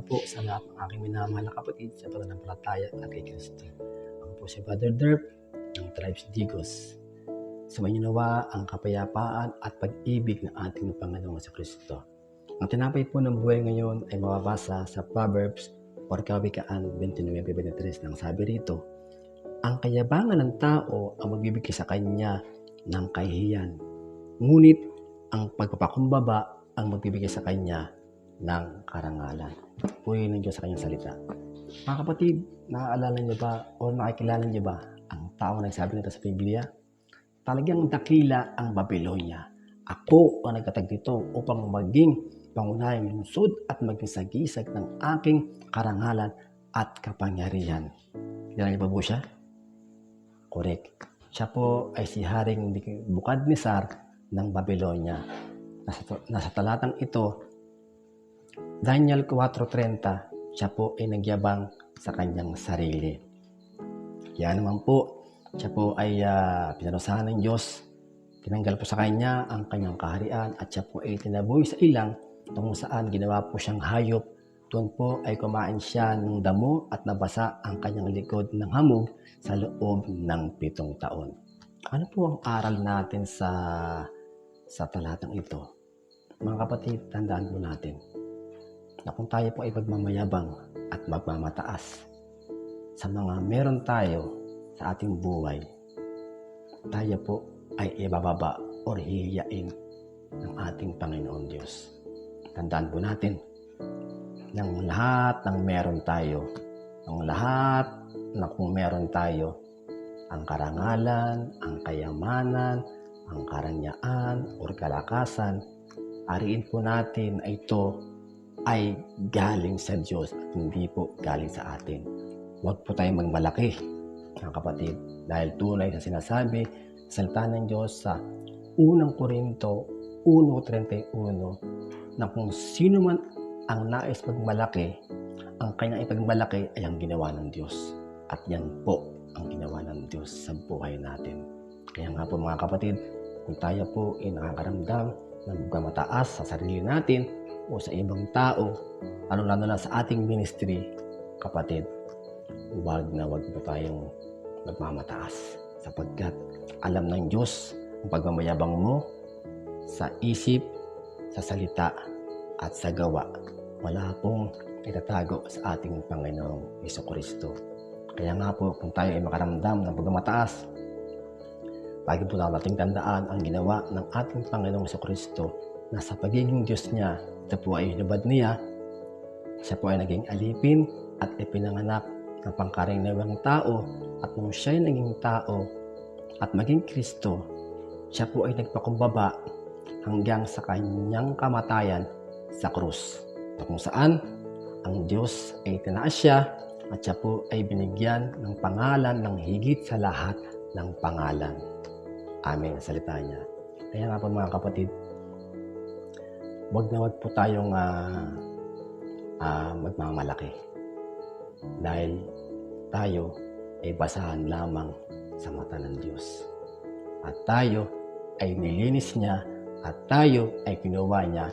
po sa lahat ng aking minamahal na kapatid sa pananampalataya at kay Kristo. Ako po si Brother Derp ng Tribes Digos. Sumainyo nawa ang kapayapaan at pag-ibig ng ating Panginoong Kristo. Ang tinapay po ng buhay ngayon ay mababasa sa Proverbs or Kawikaan 29:23 nang sabi rito, ang kayabangan ng tao ang magbibigay sa kanya ng kahihiyan, ngunit ang pagpapakumbaba ang magbibigay sa kanya ng karangalan. Puri ng Diyos sa kanyang salita. Mga kapatid, naaalala niyo ba o nakikilala niyo ba ang tao na nagsabi nito sa Biblia? Talagang dakila ang Babylonia. Ako ang nagtatag dito upang maging pangunahing lungsod at maging sagisag ng aking karangalan at kapangyarihan. Kilala niyo ba po siya? Correct. Siya po ay si Haring Bukadnezar ng Babylonia. Nasa talatang ito, Daniel 4:30, siya po ay nagyabang sa kanyang sarili. Kaya naman po, siya po ay pinarusahan ng Diyos. Tinanggal po sa kanya ang kanyang kaharian at siya po ay tinaboy sa ilang kung saan ginawa po siyang hayop. Doon po ay kumain siya ng damo at nabasa ang kanyang likod ng hamog sa loob ng 7 taon. Ano po ang aral natin sa talatang ito? Mga kapatid, tandaan po natin na kung tayo po ay magmamayabang at magmamataas sa mga meron tayo sa ating buhay, tayo po ay ibababa o hihiyain ng ating Panginoon Diyos. Tandaan po natin ng lahat ng meron tayo, ang lahat na kung meron tayo, ang karangalan, ang kayamanan, ang karangyaan o kalakasan, ariin po natin ay ito ay galing sa Diyos at hindi po galing sa atin. Huwag po tayong magmalaki, mga kapatid, dahil tunay na sinasabi sa salita ng Diyos sa 1 Korinto 1:31 na kung sino man ang nais magmalaki, ang kanyang ipagmalaki ay ang ginawa ng Diyos. At yan po ang ginawa ng Diyos sa buhay natin. Kaya nga po mga kapatid, kung tayo po ay nakakaramdam ng pagmamataas sa sarili natin o sa ibang tao, lalo-lalo na sa ating ministry, kapatid, huwag po tayong magmamataas sapagkat alam ng Diyos ang pagmamayabang mo sa isip, sa salita at sa gawa. Wala pong itatago sa ating Panginoong Jesucristo. Kaya nga po kung tayo ay makaramdam ng pagmamataas, lagi po nating tandaan ang ginawa ng ating Panginoong Jesucristo na sa pagiging Diyos niya, ito po ay hinubad niya, siya po ay naging alipin at ipinanganak ng pangkaraniwang tao at nung siya ay naging tao at maging Kristo, siya po ay nagpakumbaba hanggang sa kanyang kamatayan sa krus. Kung saan ang Diyos ay tinaas siya at siya po ay binigyan ng pangalan ng higit sa lahat ng pangalan. Amen ang salita niya. Kaya nga po mga kapatid, huwag po tayong magmamalaki. Dahil tayo ay basahan lamang sa mata ng Diyos. At tayo ay nilinis niya at tayo ay kinuha niya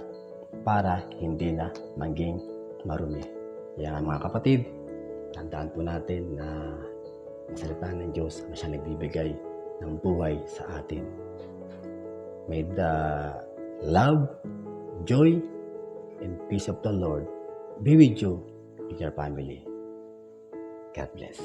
para hindi na maging marumi. Kaya mga kapatid, tandaan po natin na ang salita ng Diyos ang siya nagbibigay ng buhay sa atin. May the love, joy, and peace of the Lord be with you and your family. God bless.